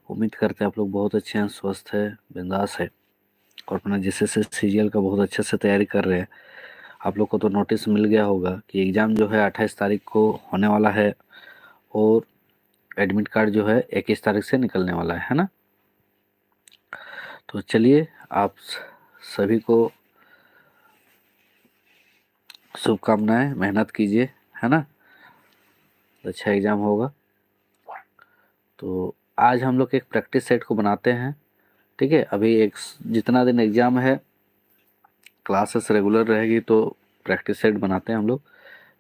उम्मीद करते हैं आप लोग बहुत अच्छे हैं, स्वस्थ है, बिंदास है और अपना जीएसएस सीजीएल का बहुत अच्छे से तैयारी कर रहे हैं। आप लोग को तो नोटिस मिल गया होगा कि एग्ज़ाम जो है 28 तारीख को होने वाला है और एडमिट कार्ड जो है 21 तारीख से निकलने वाला है ना। तो चलिए आप सभी को शुभकामनाएं, मेहनत कीजिए, है ना। अच्छा एग्ज़ाम होगा। तो आज हम लोग एक प्रैक्टिस सेट को बनाते हैं, ठीक है। अभी एक जितना दिन एग्ज़ाम है क्लासेस रेगुलर रहेगी तो प्रैक्टिस सेट बनाते हैं हम लोग।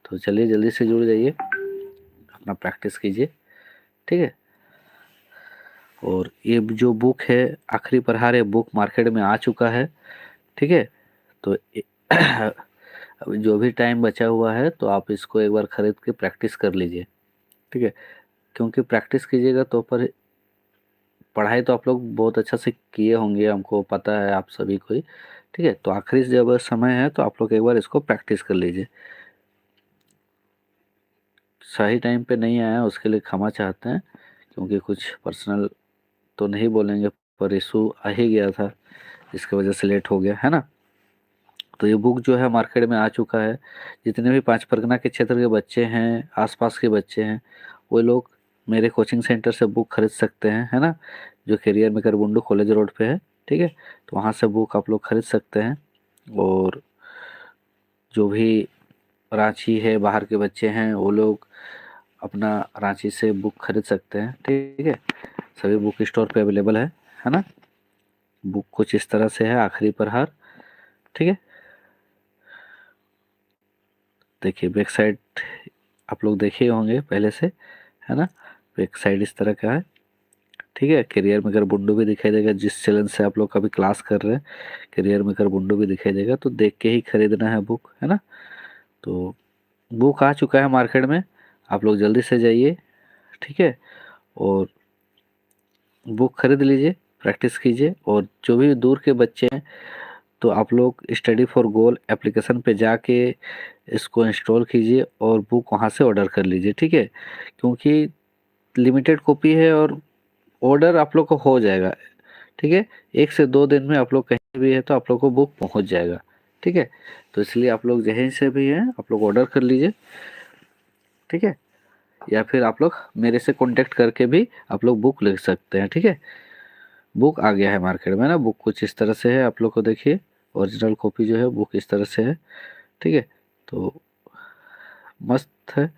तो चलिए जल्दी से जुड़ जाइए, अपना प्रैक्टिस कीजिए, ठीक है। और ये जो बुक है आखिरी प्रहार, ये बुक मार्केट में आ चुका है, ठीक है। तो अभी जो भी टाइम बचा हुआ है तो आप इसको एक बार ख़रीद के प्रैक्टिस कर लीजिए, ठीक है। क्योंकि प्रैक्टिस कीजिएगा तो पर पढ़ाई तो आप लोग बहुत अच्छा से किए होंगे, हमको पता है आप सभी को ही, ठीक है। तो आखिरी जब समय है तो आप लोग एक बार इसको प्रैक्टिस कर लीजिए। सही टाइम पे नहीं आया उसके लिए क्षमा चाहते हैं, क्योंकि कुछ पर्सनल तो नहीं बोलेंगे पर इशू आ ही गया था, इसकी वजह से लेट हो गया, है ना। तो ये बुक जो है मार्केट में आ चुका है। जितने भी 5 परगना के क्षेत्र के बच्चे हैं, आसपास के बच्चे हैं, वो लोग मेरे कोचिंग सेंटर से बुक खरीद सकते हैं, है ना। जो career maker Bundu college road पे है, ठीक है। तो वहाँ से बुक आप लोग खरीद सकते हैं। और जो भी रांची है, बाहर के बच्चे हैं, वो लोग अपना रांची से बुक खरीद सकते हैं, ठीक है। सभी बुक स्टोर पे अवेलेबल है ना। बुक कुछ इस तरह से है, आखिरी प्रहार, ठीक है। देखिए बैक साइड आप लोग देखे होंगे पहले से, है ना। बैक साइड इस तरह का है, ठीक है। करियर मेकर बुंडू भी दिखाई देगा, जिस चैनल से आप लोग कभी क्लास कर रहे हैं करियर मेकर बुंडू भी दिखाई देगा, तो देख के ही खरीदना है बुक, है ना। तो बुक आ चुका है मार्केट में, आप लोग जल्दी से जाइए, ठीक है। और बुक खरीद लीजिए, प्रैक्टिस कीजिए। और जो भी दूर के बच्चे हैं तो आप लोग स्टडी फॉर गोल एप्लीकेशन पे जाके इसको इंस्टॉल कीजिए और बुक वहाँ से ऑर्डर कर लीजिए, ठीक है। क्योंकि लिमिटेड कॉपी है और ऑर्डर आप लोग को हो जाएगा, ठीक है। 1 से 2 दिन में आप लोग कहीं भी है तो आप लोग को बुक पहुँच जाएगा, ठीक है। तो इसलिए आप लोग जहीं से भी हैं आप लोग ऑर्डर कर लीजिए, ठीक है। या फिर आप लोग मेरे से कांटेक्ट करके भी आप लोग बुक ले सकते हैं, ठीक है। बुक आ गया है मार्केट में ना। बुक कुछ इस तरह से है, आप लोग को देखिए ओरिजिनल कॉपी जो है बुक इस तरह से है, ठीक है। तो मस्त है,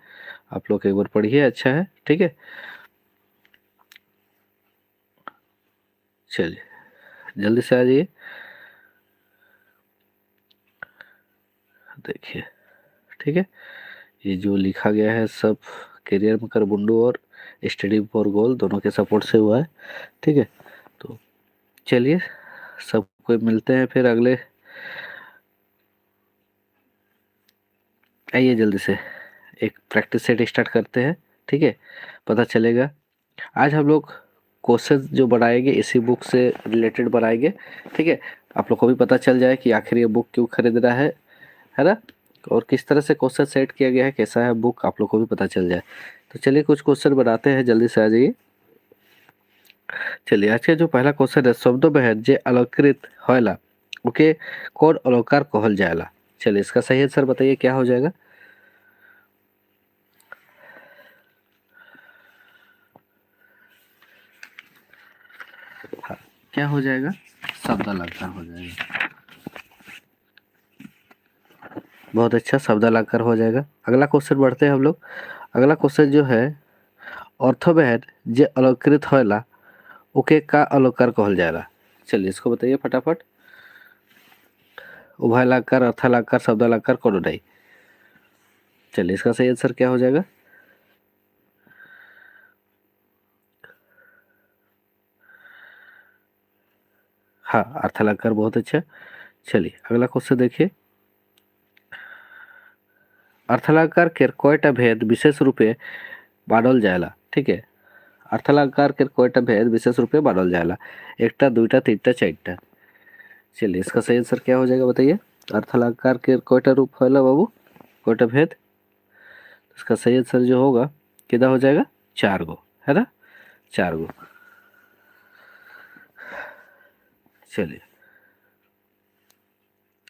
आप लोग एक बार पढ़िए, अच्छा है, ठीक है। चलिए जल्दी से आ जाइए, देखिए, ठीक है। ये जो लिखा गया है सब करियर में कर बुंडू और स्टडी फॉर गोल दोनों के सपोर्ट से हुआ है, ठीक है। तो चलिए सबको मिलते हैं फिर अगले, आइए जल्दी से एक प्रैक्टिस सेट स्टार्ट करते हैं, ठीक है। पता चलेगा आज हम लोग क्वेश्चन जो बनाएंगे इसी बुक से रिलेटेड बनाएंगे, ठीक है। आप लोग को भी पता चल जाए कि आखिर ये बुक क्यों खरीदना है ना। और किस तरह से क्वेश्चन सेट किया गया है, कैसा है बुक, आप लोग को भी पता चल जाए। तो चलिए कुछ क्वेश्चन बनाते हैं, जल्दी से आ जाइए। चलिए आज का जो पहला क्वेश्चन है, शब्दों में जे अलंकृत होएला ओके कौन अलंकार कहल जाएला। चलिए इसका सही आंसर बताइए क्या हो जाएगा। हाँ, क्या हो जाएगा, शब्द अलंकार हो जाएगा। बहुत अच्छा, शब्द अलंकार हो जाएगा। अगला क्वेश्चन बढ़ते हैं हम लोग। अगला क्वेश्चन जो है, अर्थवेद जे अलंकृत होएला ओके का अलंकार कहल जाएला। चलिए इसको बताइए फटाफट। उभयलंकार, अर्थालंकार, शब्द अलंकार, कौन नहीं। चलिए इसका सही आंसर क्या हो जाएगा। हाँ, अर्थालंकार, बहुत अच्छा। चलिए अगला क्वेश्चन देखिए। अर्थालंकार के कोयटा भेद विशेष रूपे बांटल जाएला, ठीक है। अर्थालंकार के कोयटा भेद विशेष रूपे बांटल जाएला, एकटा दुईटा तीनटा चारटा। चलिए इसका सही आंसर क्या हो जाएगा बताइए। अर्थालंकार के कोयटा रूप होला बाबू, कोयटा भेद। इसका सही आंसर जो होगा कितना हो जाएगा, 4 गो, है ना, 4 गो। चलिए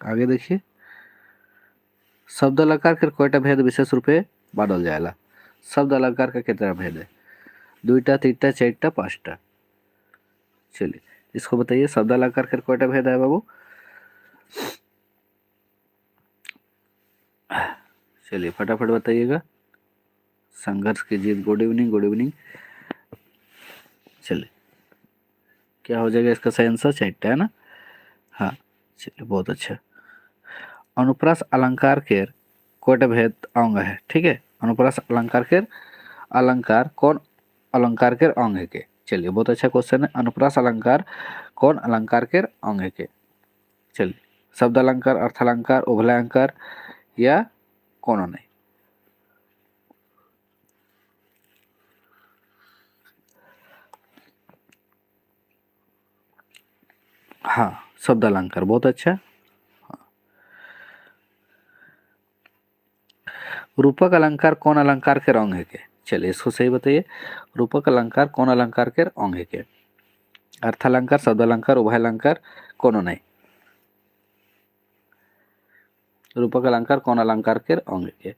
आगे देखिए, शब्द अलंकार के कोयटा भेद विशेष रूपे बानल जाएला। शब्द अलंकार का कितना भेद है? 2टा 3टा 4टा 5टा। चलिए इसको बताइए, शब्द अलंकार के कोयटा भेद है बाबू? चलिए फटाफट बताइएगा। संघर्ष की जीत, गुड इवनिंग गुड इवनिंग। चलिए क्या हो जाएगा इसका सही आंसर? 4टा है ना? हाँ चलिए बहुत अच्छा। अनुप्रास अलंकार के कोयटा भेद अंग है, ठीक है। अनुप्रास अलंकार के अलंकार कौन अलंकार के अंग है के? चलिए बहुत अच्छा क्वेश्चन है। अनुप्रास अलंकार कौन अलंकार के अंग है के? चलिए शब्द अलंकार, अर्थ अलंकार, उभय अलंकार या कोनो नहीं? हाँ शब्द अलंकार, बहुत अच्छा। रूपक अलंकार कौन अलंकार के अंग है के? चलिए इसको सही बताइए। रूपक अलंकार कौन अलंकार के अंग है के? अर्थ अलंकार, शब्द अलंकार, उभय अलंकार, कोनो नहीं? रूपक अलंकार कौन अलंकार के अंग है के?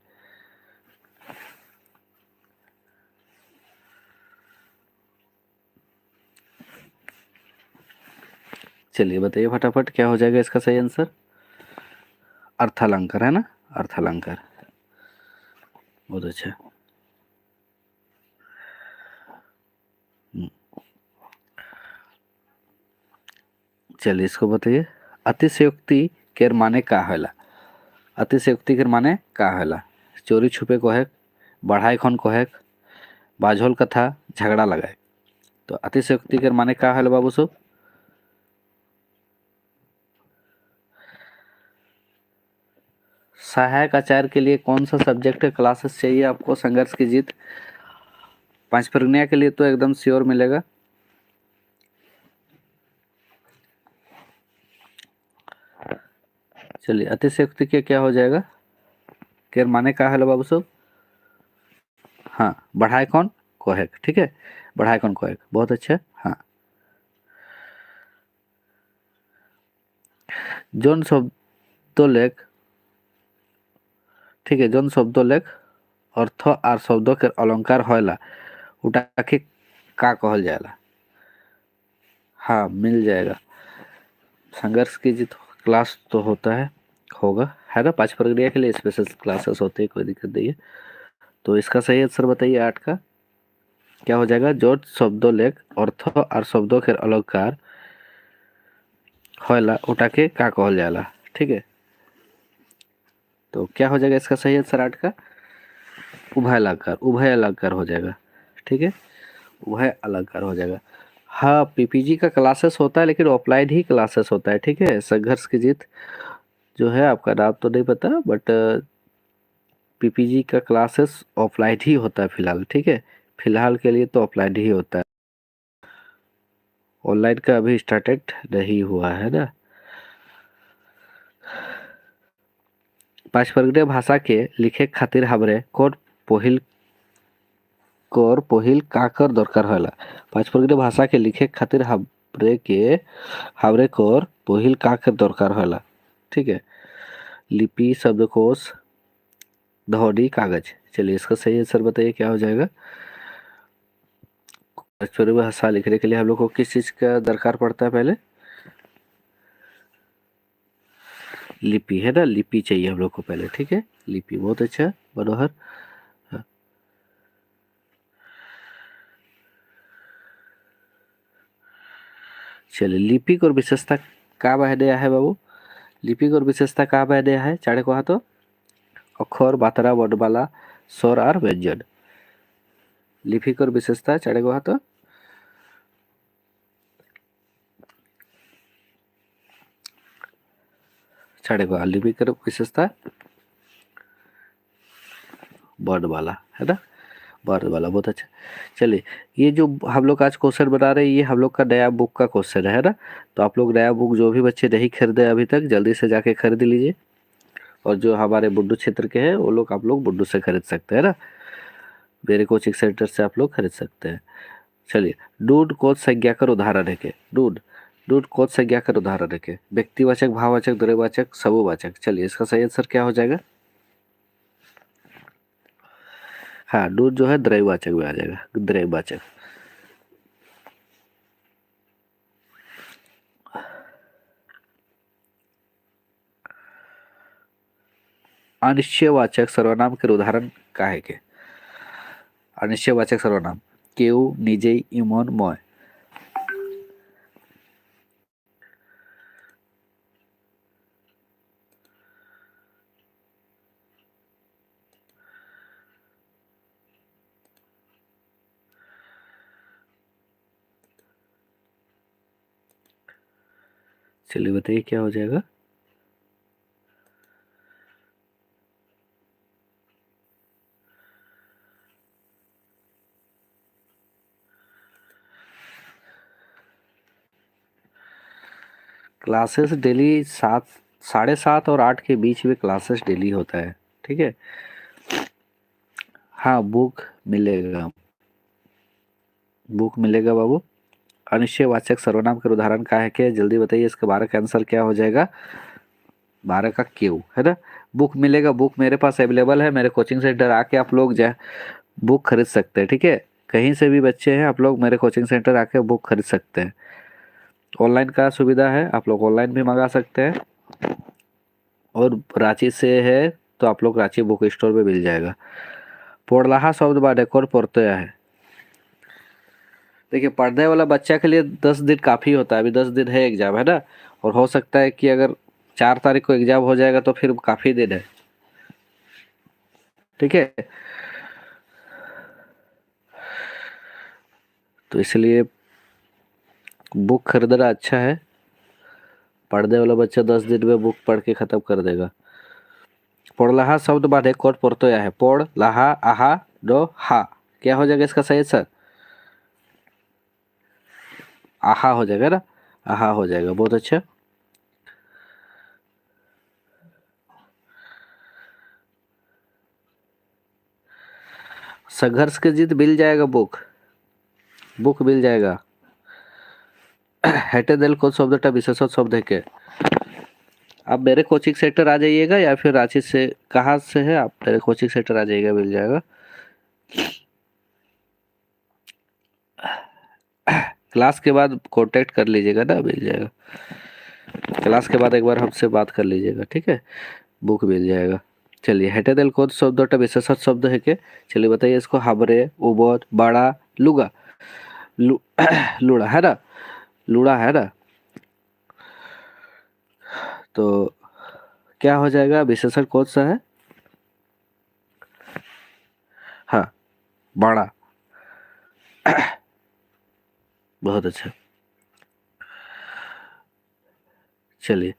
चलिए बताइए फटाफट, क्या हो जाएगा इसका सही आंसर? अर्थ अलंकार है ना? अर्थ अलंकार, बहुत अच्छा। चलिए इसको बताइए, अतिशयोक्ति के माने का होला? अतिशयोक्ति के माने का होला? चोरी छुपे को है, बढ़ाई खन को है, बाझोल कथा, झगड़ा लगाए। तो अतिशयोक्ति के माने का होला बाबू सब? सहायक आचार्य के लिए कौन सा सब्जेक्ट क्लासेस चाहिए आपको? संघर्ष की जीत 5 प्रज्ञा के लिए तो एकदम श्योर मिलेगा। चलिए अतिशयोक्ति के क्या हो जाएगा? के माने का है बाबू साहब? हाँ बढ़ाए कौन को है, ठीक है, बढ़ाए कौन को है, बहुत अच्छा। हाँ जोन शब्द लेख, ठीक है, जोन शब्द लेख अर्थ और शब्दों के अलंकार होला उटा के का कहल जाएला? हाँ मिल जाएगा। संघर्ष की जीत क्लास तो होता है, होगा, है ना? 5 प्रक्रिया के लिए स्पेशल क्लासेस होते हैं, कोई दिक्कत नहीं है। तो इसका सही आंसर बताइए 8 का क्या हो जाएगा? जो शब्दों लेख अर्थ और शब्दों के अलंकार होला उटा के का कहल जाला, ठीक है। तो क्या हो जाएगा इसका सही आंसर 8 का? उभय अलंकार, उभय अलंकार हो जाएगा, ठीक है, उभय अलंकार हो जाएगा। हाँ पीपीजी का क्लासेस होता है लेकिन ऑफलाइन ही क्लासेस होता है, ठीक है। संघर्ष की जीत जो है, आपका नाम तो नहीं पता, बट पीपीजी का क्लासेस ऑफलाइन ही होता है फिलहाल, ठीक है। फिलहाल के लिए तो ऑफलाइन ही होता है, ऑनलाइन का अभी स्टार्टेड नहीं हुआ है ना। 5 प्रगटे भाषा के लिखे खातिर हमरे कौन पहिल काकर दरकार होला? 5 प्रगटे भाषा के लिखे खातिर हमरे कोर पहिल काकर दरकार होला, ठीक है। लिपि, शब्दकोश, ध्वनि, कागज। चलिए इसका सही आंसर बताइए क्या हो जाएगा? भोजपुरी भाषा लिखने के लिए हम लोग को किस चीज का दरकार पड़ता है? पहले लिपि, है ना? लिपि चाहिए हम लोग को पहले, ठीक है, लिपि, बहुत अच्छा मनोहर। हाँ। चलिए लिपिक और विशेषता का बहदया है बाबू? लिपिक और विशेषता का बहदया है चाड़े को? तो अक्षर, मात्रा, वर्णमाला, स्वर और व्यंजन। लिपिक और विशेषता चाड़े को तो चाड़े को लिपिक और विशेषता वर्णमाला, है ना? वर्णमाला, बहुत अच्छा। चलिए ये जो हम लोग आज क्वेश्चन बना रहे हैं ये हम लोग का नया बुक का क्वेश्चन है ना? तो आप लोग नया बुक जो भी बच्चे नहीं खरीदे अभी तक जल्दी से जाके खरीद लीजिए, और जो हमारे बुड्डू क्षेत्र के हैं वो लोग आप लोग बुड्डू से खरीद सकते हैं ना, मेरे कोचिंग सेंटर से आप लोग खरीद सकते हैं। चलिए डूड को संज्ञा कर उदाहरण है के? डूड डूड कोच संज्ञा का उदाहरण है के व्यक्तिवाचक, भाववाचक, द्रव्यवाचक, सबूवाचक। चलिए इसका सही आंसर क्या हो जाएगा? हाँ, डूड जो है द्रव्यवाचक में आ जाएगा, द्रव्यवाचक। अनिश्चयवाचक सर्वनाम के उदाहरण का है के अनिश्चयवाचक सर्वनाम केऊ, निजे, इमोन, मय। चलिए बताइए क्या हो जाएगा? क्लासेस डेली 7, 7:30 और 8 के बीच में क्लासेस डेली होता है, ठीक है। हाँ, बुक मिलेगा, बुक मिलेगा बाबू। अनिश्चयवाचक सर्वनाम के उदाहरण का है कि जल्दी बताइए, इसके 12 का आंसर क्या हो जाएगा? 12 का क्यों है ना। बुक मिलेगा, बुक मेरे पास अवेलेबल है, मेरे कोचिंग सेंटर आके आप लोग जो बुक खरीद सकते हैं, ठीक है। कहीं से भी बच्चे हैं, आप लोग मेरे कोचिंग सेंटर आके बुक खरीद सकते हैं। ऑनलाइन का सुविधा है, आप लोग ऑनलाइन भी मंगा सकते हैं, और रांची से है तो आप लोग रांची बुक स्टोर पे मिल जाएगा। पोड़लाहा शब्द बाद एक और प्रत्यय है। देखिए, पढ़ने वाला बच्चा के लिए 10 दिन काफ़ी होता है, अभी 10 दिन है एग्जाम, है ना। और हो सकता है कि अगर 4 तारीख को एग्जाम हो जाएगा तो फिर काफ़ी दिन है, ठीक है। तो इसलिए बुक खरीदना अच्छा है। पढ़ने वाला बच्चा 10 दिन में बुक पढ़ के ख़त्म कर देगा। पोड़लाहा शब्द बाद एक और प्रत्यय है, पोड़ लाहा आहा डो हा। क्या हो जाएगा इसका सही आंसर? आहा हो जाएगा ना, आहा हो जाएगा, बहुत अच्छा। संघर्ष के जीत मिल जाएगा, बुक बुक मिल जाएगा। हेटे दिल को शब्दटा विशेषण शब्द है के आप मेरे कोचिंग सेंटर आ जाइएगा, या फिर रांची से कहाँ से है आप, मेरे कोचिंग सेंटर आ जाइएगा, मिल जाएगा। क्लास के बाद कांटेक्ट कर लीजिएगा ना, मिल जाएगा। क्लास के बाद एक बार हमसे बात कर लीजिएगा, ठीक है, बुक मिल जाएगा। चलिए, हेटे दिल कौन शब्दटा विशेषण शब्द है के? चलिए बताइए इसको। हाबरे, उबोध, बाड़ा, लुगा, लु, लूड़ा है ना, लूड़ा है ना। तो क्या हो जाएगा, विशेषण कौन सा है? हाँ, बाड़ा। बहुत अच्छा। चलिए,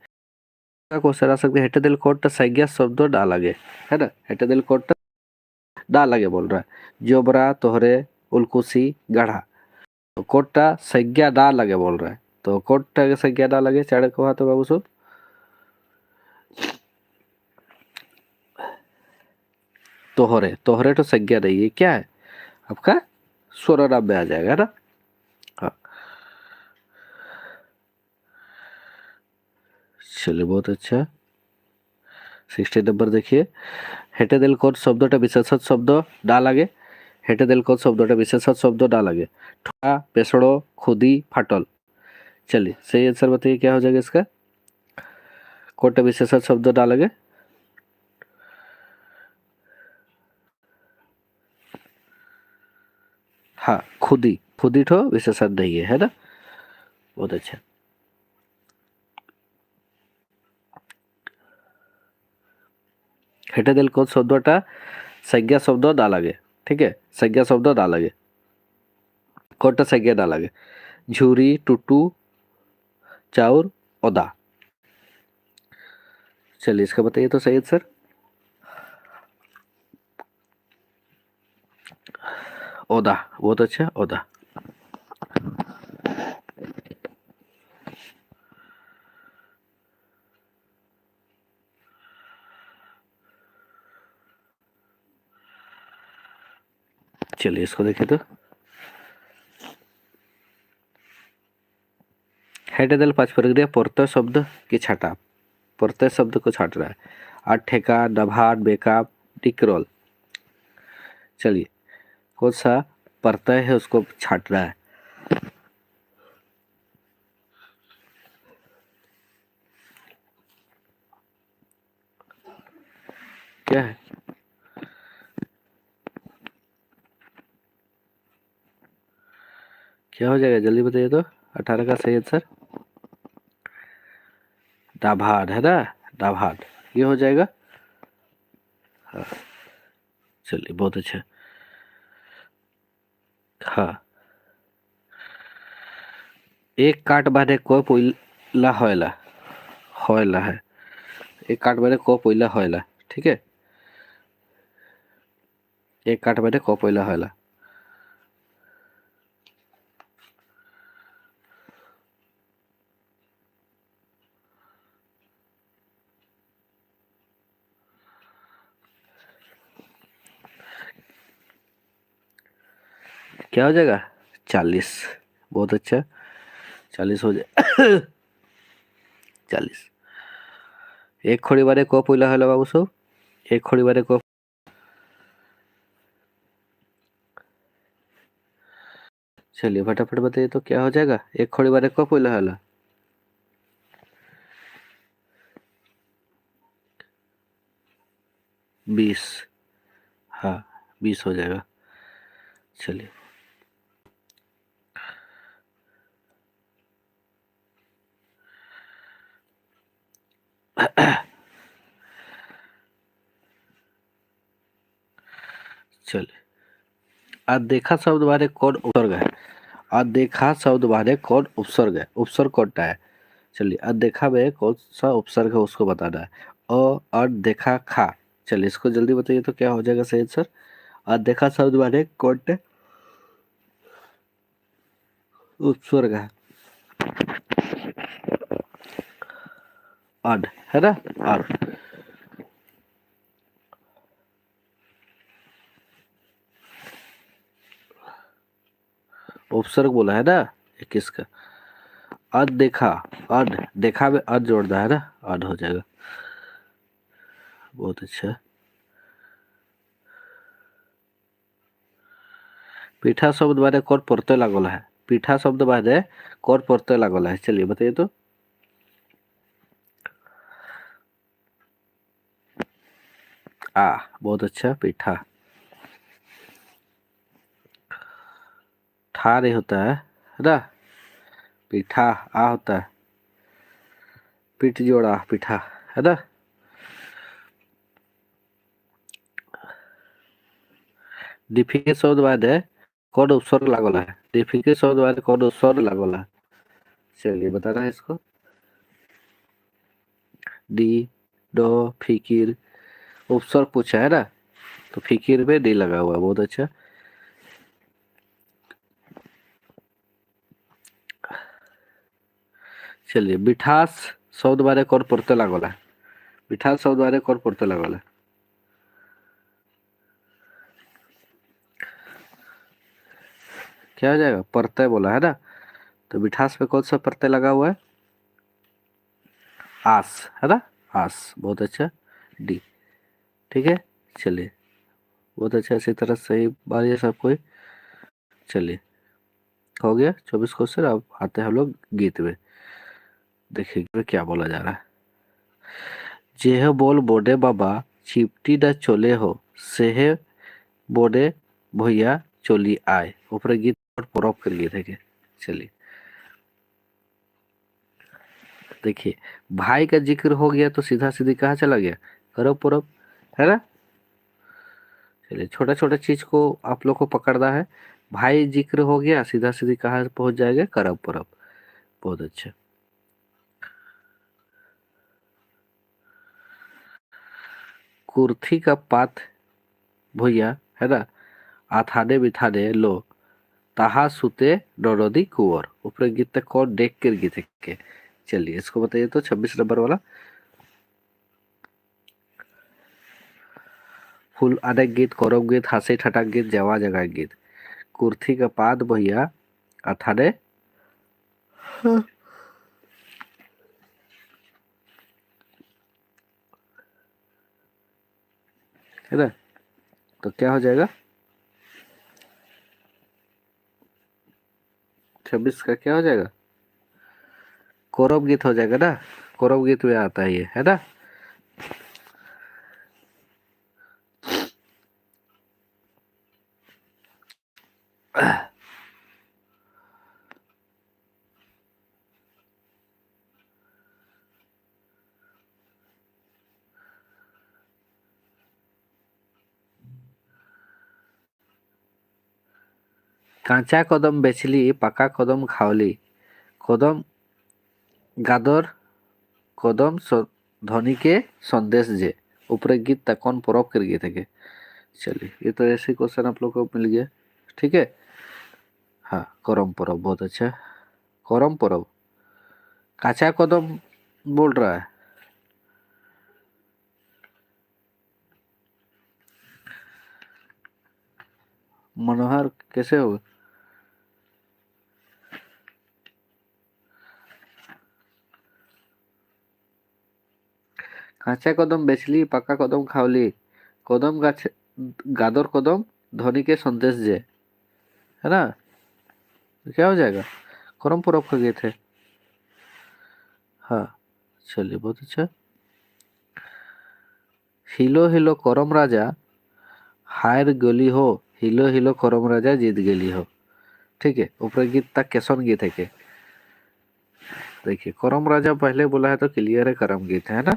क्वेश्चन आ सकते, हेटे दिल कोट संज्ञा शब्द डालागे, है ना। हेटे दिल कोट डालागे बोल रहा है, जोबरा, तोहरे, उलकुसी, गढ़ा। तो कोट्टा संज्ञा डालागे बोल रहा है, तो कोट्टा के संज्ञा डालागे चाड़े को हाथ बाबू सुन। तोहरे, तोहरे तो संज्ञा नहीं है, क्या है आपका? स्वरनाम में आ जाएगा ना। हाँ, चलिए बहुत अच्छा। 60 नंबर देखिए, हेटे दिल कोट शब्दटा विशेषण शब्द डालागे। हेटे दिल कोट शब्दटा विशेषण शब्द डालागे, ठोका, पेसड़ो, खुदी, फाटल। चलिए सही आंसर बताइए क्या हो जाएगा इसका? कोट विशेषण शब्द डालोगे। हाँ, खुदी, खुदी ठो विशेषण नहीं है ना। बहुत अच्छा। हेटे दिल कोट शब्दटा संज्ञा शब्द डालागे, ठीक है, संज्ञा शब्द डालागे, कोट संज्ञा डालागे। झूरी, टुटू, चाउर, ओदा। चलिए इसका बताइए तो सही आंसर। ओदा, बहुत अच्छा, ओदा। चलिए इसको देखिए तो, हेड दिल 5 प्रक्रिया प्रत्यय शब्द की छाटा, प्रत्यय शब्द को छाट रहा है। अठेका, डभाट, बेकाब, टिकरोल। चलिए कौन सा प्रत्यय है उसको छाट रहा है। क्या है, क्या हो जाएगा जल्दी बताइए तो। 18 का सही आंसर डाभाड है ना, डाभाड ये हो जाएगा। हाँ चलिए बहुत अच्छा। हाँ एक काट बांधे को पोइला होयला, होयला है, एक काट बांधे को पोइला होयला। ठीक है, एक काट बांधे को पोइला होयला। क्या हो जाएगा 40। बहुत अच्छा 40 हो जाए 40। एक खोड़ी बारे को पोइला होयला बाबू सब, एक खोड़ी बारे को। चलिए फटाफट बताइए तो क्या हो जाएगा, एक खोड़ी बारे को पोइला होयला। 20। हाँ 20 हो जाएगा। चलिए चलिए अनदेखा शब्द बारे कौन उपसर्ग है, अनदेखा शब्द बारे कौन उपसर्ग है, उपसर्ग कौनटा है। चलिए अनदेखा में कौन सा उपसर्ग है उसको बताना है। अनदेखा खा। चलिए इसको जल्दी बताइए तो क्या हो जाएगा सही आंसर। अनदेखा शब्द बारे कौन उपसर्ग है, अन है ना, अन। उपसर्ग बोला है ना 21 का। अनदेखा, अन देखा में अन जोड़ना है ना, अन हो जाएगा। बहुत अच्छा। पीठा शब्द बारे कौन प्रत्यय लागल है, पीठा शब्द बारे कौन प्रत्यय लागल है। चलिए बताइए तो। आ, बहुत अच्छा पीठा। ठा नहीं होता है ना, पीठा आ होता है, पीठ जोड़ा पीठा है ना। डिफिकल्ट शब्द बाद है कौन उपसर्ग लागल है, डिफिकल्ट शब्द बाद कौन उपसर्ग लागल है। चलिए बताना है इसको। डी, डो, फिकिर, उपसर्ग पूछा है ना, तो फिकिर में डी लगा हुआ है। बहुत अच्छा। चलिए मिठास शब्द बारे कौन प्रत्यय लागल है, मिठास शब्द बारे कौन प्रत्यय लागल है। क्या हो जाएगा, प्रत्यय बोला है ना, तो मिठास में कौन सा प्रत्यय लगा हुआ है, आस है ना, आस। बहुत अच्छा डी। ठीक है चलिए बहुत अच्छा, इसी तरह सही बात है सब कोई। चलिए हो गया 24 क्वेश्चन। अब आते हैं हम लोग गीत में, देखिए क्या बोला जा रहा है। जेह बोल बोडे बाबा चिपटी न चले हो, सेहे बोडे भैया चली आए। ऊपर गीत और परब कर गीत है। चलिए देखिए भाई का जिक्र हो गया तो सीधा सीधी कहाँ चला गया, करब परब है ना। चलिए छोटा छोटा चीज को आप लोग को पकड़ना है। भाई जिक्र हो गया सीधा सीधी कहाँ पहुंच जाएगा, करब परब। बहुत अच्छा। कुर्थी का पात भैया है ना, आथाने बिथाने लो, ताहा सुते नौरदी कुंवर। ऊपर गीत तक कौन देख कर गीत है के। चलिए इसको बताइए तो 26 नंबर वाला। फुल आने गीत, करब गीत, हंसी ठटा गीत, जवा जगा गीत। कुर्थी का पात भैया अथाने है ना। तो क्या हो जाएगा, 26 का क्या हो जाएगा, कौरव गीत हो जाएगा ना, कौरव गीत में आता है ये, है ना। কাঁচা কদম বেচলি পাকা কদম খাওয়ালি, কদম গাদর कदम ध्वनि के संदेश जे, ऊपर गीत तक कौन परब कर गए थे। चलिए ये तो ऐसे क्वेश्चन आप लोग को मिल गया, ठीक है। हाँ करम परब, बहुत अच्छा। करम परब, काचा कदम बोल रहा है, मनोहर कैसे होगा। काचा कदम बेचली पक्का कदम खावली, कदम गाछ गादर कदम ध्वनि के संदेश जे, है ना। तो क्या हो जाएगा, करम परब का गीत है। हाँ चलिए बहुत अच्छा। हिलो हिलो करम राजा हार गली हो, हिलो हिलो करम राजा जीत गली हो, ठीक है। ऊपर गीत तक कैसन गीत है के, देखिए करम राजा पहले बोला है तो क्लियर है, करम गीत है ना।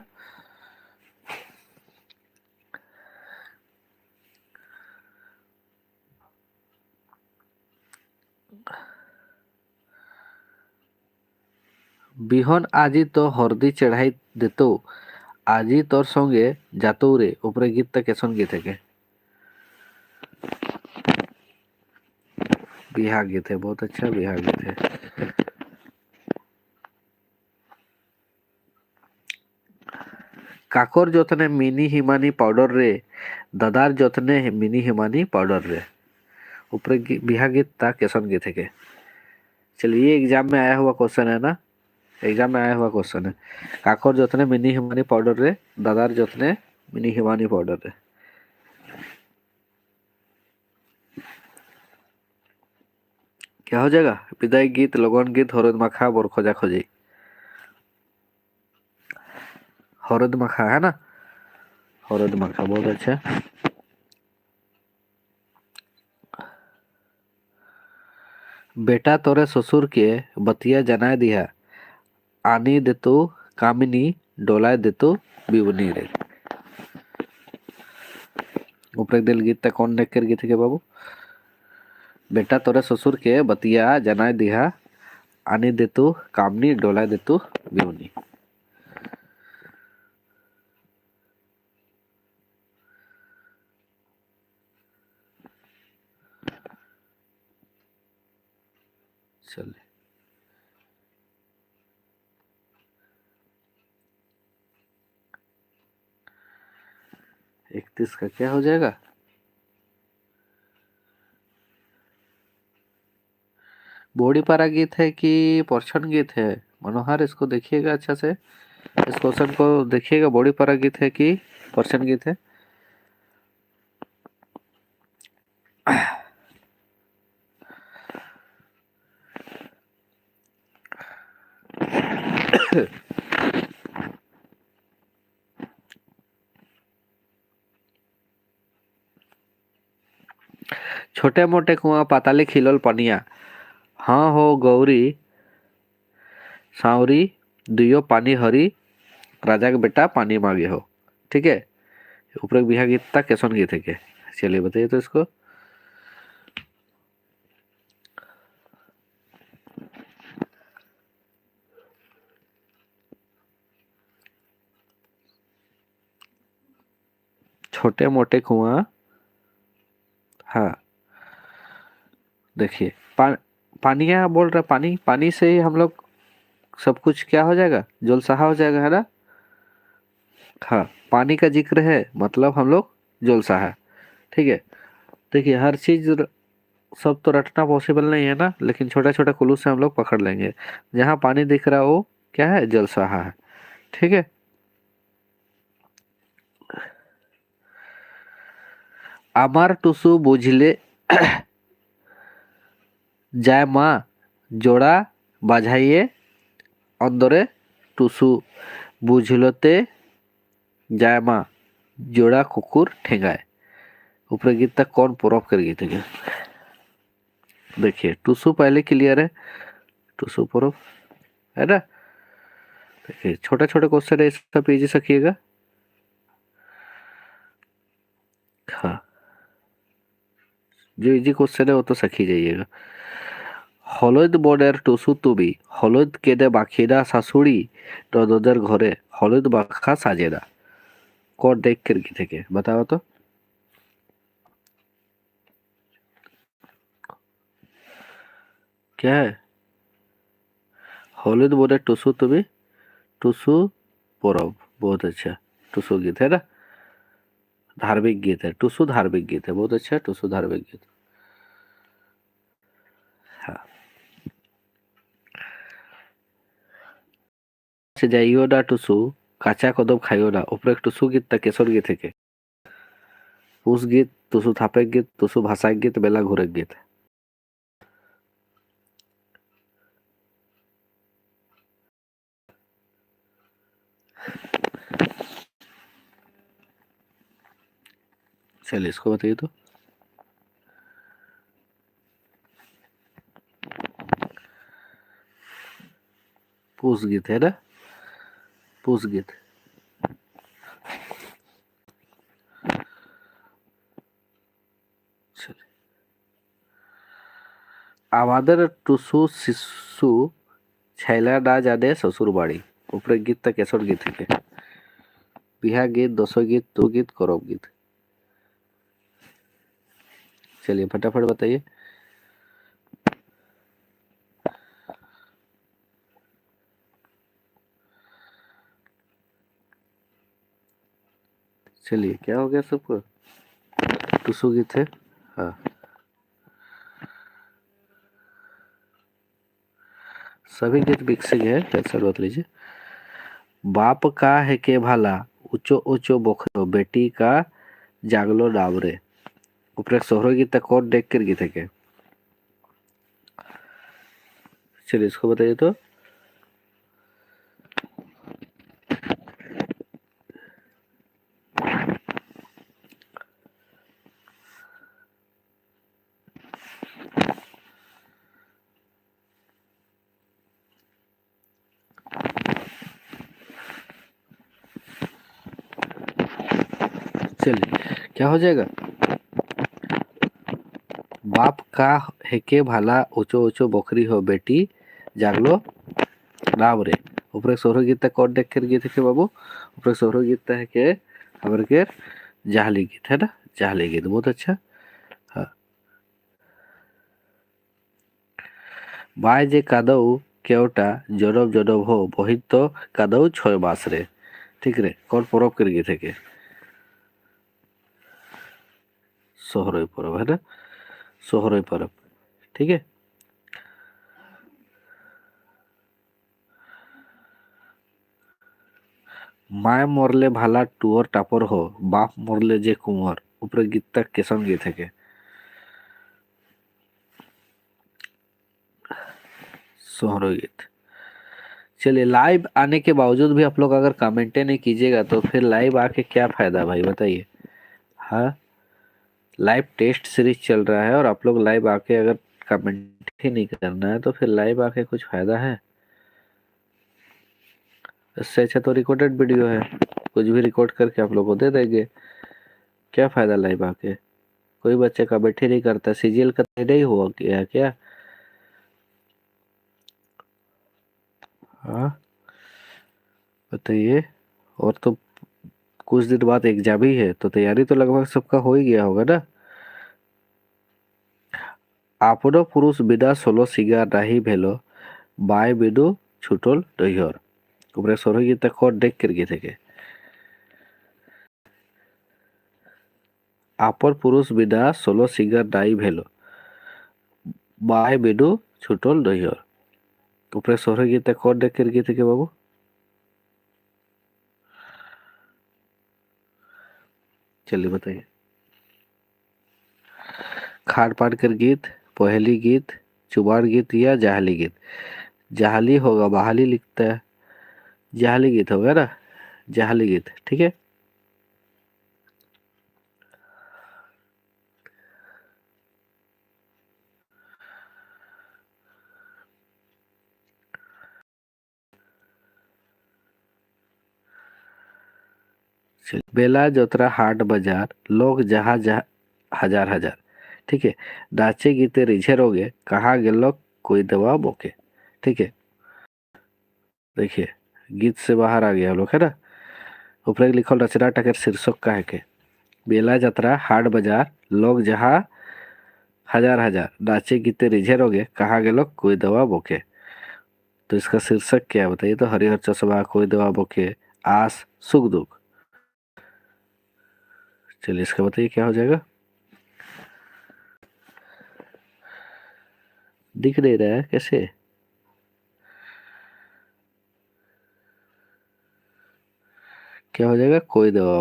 बिहन आजी तो हरदी चढ़ाई देतो, आजी तोर संगे जातो रे, ऊपर गीत तक कैसन गीत है के, बिहा गीत है, बहुत अच्छा बिहा गीत है। काकोर जोतने मिनी हिमानी पाउडर रे, दादार जोतने मिनी हिमानी पाउडर रे, ऊपर बिहा गीत था कैसन गीत है के। चलिए ये एग्जाम में आया हुआ क्वेश्चन है ना, एग्जाम में आया हुआ क्वेश्चन है। काकोर जोतने मिनी हिमानी पाउडर रे, दादार जोतने मिनी हिमानी पाउडर रे, क्या हो जाएगा, विदाई गीत लगन गीत हरद माखा बोर खोजा खोजी, हरद माखा है ना, हरद माखा बहुत अच्छा। बेटा तोरे ससुर के बतिया जनाए दिया, आनी देतो कामिनी डोलाए देतो बिवनी रे, ऊपर दिल गीत तक कौन नेक कर गए थे के बाबू, बेटा तोरे ससुर के बतिया जनाए दिया, आनी देतो कामनी डोलाए देतो बिवनी। चलिए 31 का क्या हो जाएगा, बोड़ीपारा गीत है कि परछन गीत है, मनोहर इसको देखिएगा अच्छा से, इस क्वेश्चन को देखिएगा, बोड़ीपारा गीत है कि परछन गीत है। छोटे मोटे कुआं पाताले खिलल पनिया, हाँ हो गौरी सांवरी दुयो पानी हरी, राजा के बेटा पानी मांगे हो, ठीक है। ऊपर बिहा गीत था कैसन गीत है के, चलिए बताइए तो इसको। छोटे मोटे कुआं, हाँ देखिए पानिया बोल रहा, पानी पानी से ही हम लोग सब कुछ क्या हो जाएगा, जोलसाहा हो जाएगा, है ना। हाँ पानी का जिक्र है मतलब हम लोग जोलसाहा, ठीक है। देखिए हर चीज सब तो रटना पॉसिबल नहीं है ना, लेकिन छोटा छोटा क्लू से हम लोग पकड़ लेंगे। जहाँ पानी दिख रहा है वो क्या है, जलसाहा है, ठीक है। আমার টুসু বুঝলে যায় মা জোড়া বাজাইয়ে অন্দরে টুসু বুঝলতে যায় মা जोड़ा कुकुर ठेंगाए। ऊपर गीत तक कौन पूरब कर गीत है? देखिए टूसू पहले क्लियर है, टूसू पूरब है ना। देखिए छोटे छोटे क्वेश्चन है, इसका पेज सकिएगा। हाँ जो इजी क्वेश्चन है वो तो सखी जाइएगा। হলদ বনের টুসু তুবি হলদ কেদে বাখিরা শাশুড়ি ননদের ঘরে হলদ মাখা সাজে না। कौन देख कर गीत है? बताओ तो। क्या है? हलुद बोले टुसु तुम्हें टुसु परब। बहुत अच्छा, टुसु गीत है ना, धार्मिक गीत है। टुसु धार्मिक गीत है, बहुत अच्छा, टुसु धार्मिक गीत। हाँ से जाइयो ना टुसु काचा कदम खाइयो ना। ऊपर एक टुसु गीत था, केसर गीत है के पुस गीत, टुसु थापे गीत, टुसु भाषा गीत, बेला घुरे गीत। चलिए इसको बताइए तो। पुस गीत है ना, पुस गीत। चलिए আমাদের টুসু শিশু छैला ना जाने ससुर बाड़ी। ऊपर एक गीत था, केसर गीत है के बिहा गीत, दसो गीत, तू गीत, करब गीत। चलिए फटाफट बताइए। चलिए क्या हो गया सबको? टुसु गीत है। हाँ सभी गीत मिक्सिंग है, टेंशन मत लीजिए। बाप का है के भाला ऊंचो ऊंचो बोखरो बेटी का जागलो डाबरे। ऊपर एक सोहरो गीत तक कौन देख कर गीत है के? चलिए इसको बताइए तो। चलिए क्या हो जाएगा? बाप का हेके भाला ऊंचो ऊंचो बकरी हो बेटी जागलो डाबरे। ऊपर एक सोहरो गीत तक कौन देख कर गीत है के बाबू? ऊपर एक सोहरो गीत है के हमारे के जाहली गीत है ना, जाहली गीत, बहुत अच्छा। हाँ बाय जे कादऊ केवटा जडब जडब हो बहित तो कादऊ छय मास रे। ठीक रे, कौन परब कर गीत है के? सोहरई परब है ना, सोहरई परब। ठीक है। माय मरले भाला टुअर टापर हो बाप मरले जे कुंवर। ऊपर गीत तक केसन गीत है के? सोहरो गीत। चलिए लाइव आने के बावजूद भी आप लोग अगर कमेंटे नहीं कीजिएगा तो फिर लाइव आके क्या फायदा भाई बताइए। हाँ लाइव टेस्ट सीरीज चल रहा है और आप लोग लाइव आके अगर कमेंट ही नहीं करना है तो फिर लाइव आके कुछ फायदा है? इससे अच्छा तो रिकॉर्डेड वीडियो है, कुछ भी रिकॉर्ड करके आप लोग को दे देंगे। क्या फायदा लाइव आके? कोई बच्चे का बैठे नहीं करता, सीजीएल का नहीं हुआ क्या क्या? हाँ बताइए। और तो कुछ दिन बाद एग्जाम ही है तो तैयारी तो लगभग सबका हो ही गया होगा ना। आपनो पुरुष बिना सोलो सिगार नहीं भेलो बाय बिडू छुटल डहियर। ऊपर सोरो गीत कौन देख कर गए थे? आपन पुरुष बिना सोलो सिगार नहीं भेलो बाय बिडू छुटल डहियर। ऊपर सोरो गीत कौन देख कर गए थे बाबू? चलिए बताइए। खाड़ पाड़ कर गीत, पहेली गीत, चुबाड़ गीत या जाहली गीत। जाहली होगा, बहाली लिखता है, जाहली गीत होगा ना, जाहली गीत। ठीक है, बेला जोतरा हाट बाजार लोग जहाँ जहाँ हजार हजार। ठीक है, नाचे गीते रिझे रोगे कहाँ गेलो कोई दवा बोके। ठीक है, देखिए गीत से बाहर आ गया हम लोग, है ना। ऊपर लिखल रचना टकर शीर्षक का है के बेला जतरा हाट बाजार लोग जहाँ हजार हजार, नाचे गीते रिझे रोगे कहाँ गेलो कोई दवा बोके। तो इसका शीर्षक क्या है बताइए। तो हरिहर चौसबा, कोई दवा बोके, आस, सुख दुख। चलिए इसका बताइए क्या हो जाएगा। दिख नहीं रहा है कैसे। क्या हो जाएगा, कोई दवा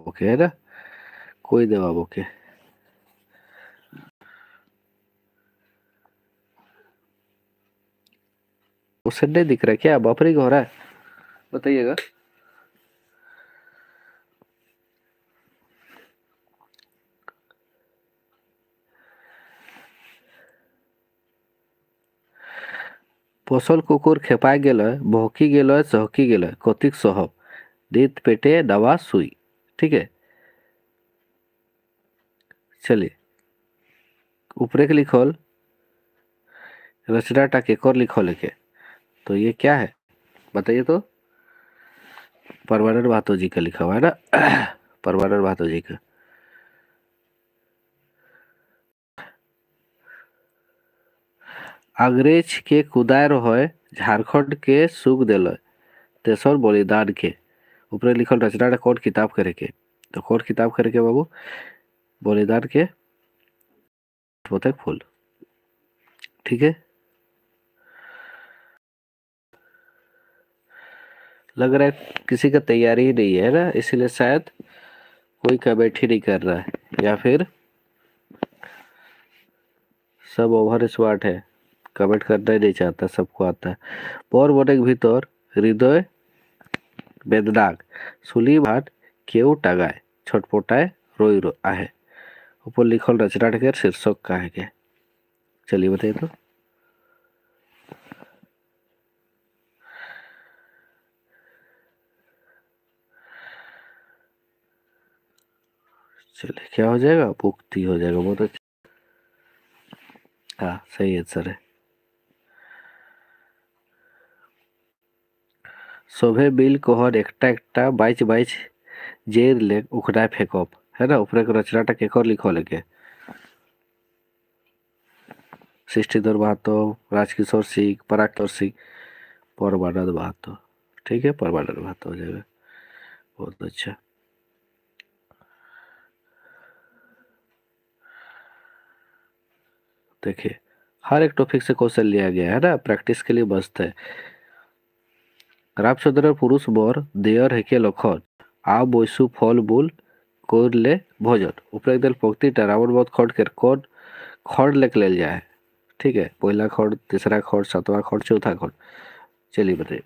बोके, है ना, कोई दवा बोके। उससे नहीं दिख रहा है क्या, बफरिंग हो रहा है, बताइएगा। पोसल कुकुर खेपाय गेलो, भौंकी गेलो, चहकी गेलो, कतिक सहब, दीत पेटे दवा सुई। ठीक है, चलिए ऊपरे के लिखल रचना केकर लिखल है के। तो ये क्या है बताइए तो। परमानंद महतो जी का लिखा हुआ है ना, परमानंद महतो जी का। अंग्रेज के कुदाय रहो, झारखंड के सुख दिल, तेसर बलिदान के। ऊपर लिखल रचना कौन किताब करे के। तो कौन किताब करे के बाबू, बलिदान के तक फूल। ठीक है, लग रहा है किसी का तैयारी ही नहीं है ना, इसीलिए शायद कोई कमेंट ही नहीं कर रहा है, या फिर सब ओवर स्मार्ट है, कमेंट करना ही नहीं चाहता, सबको आता है। पर बने भीतर हृदय बेदनाक, सुली भाट केउ टागाए, छटपटाए रोई रो आहे। ऊपर लिखल रचना के शीर्षक का है के। चलिए बताइए तो। चलिए क्या हो जाएगा, पुख्ती हो जाएगा, बहुत अच्छा। हाँ सही आंसर है। शोभे बिल कोहर एकटा एकटा बाइच बाइच जेर ले उखड़ा फेंकब, है ना। ऊपर के रचना केकर लिखल है के। सृष्टिधर महतो, राजकिशोर सिंह, परागतर सिंह, परमानंद महतो। ठीक है, परमानंद महतो हो जाएगा, बहुत अच्छा। देखिए हर एक टॉपिक से क्वेश्चन लिया गया है ना, प्रैक्टिस के लिए मस्त है। रामचंद्र पुरुष बर देयर हेके लखन आ বসু फल बुल করলে भोजन। ऊपर एक दल पंक्ति रावण बहुत खड़ कर कौन खड़ लेके ले जाए। ठीक है, पहला खड़, तीसरा खड़, सातवां खड़, चौथा खड़। चलिए बताइए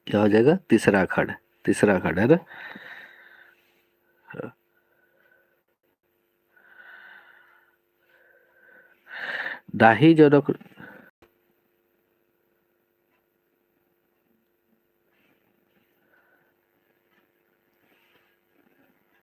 क्या हो जाएगा, तीसरा खड़, तीसरा खड़ है ना। दाही जनक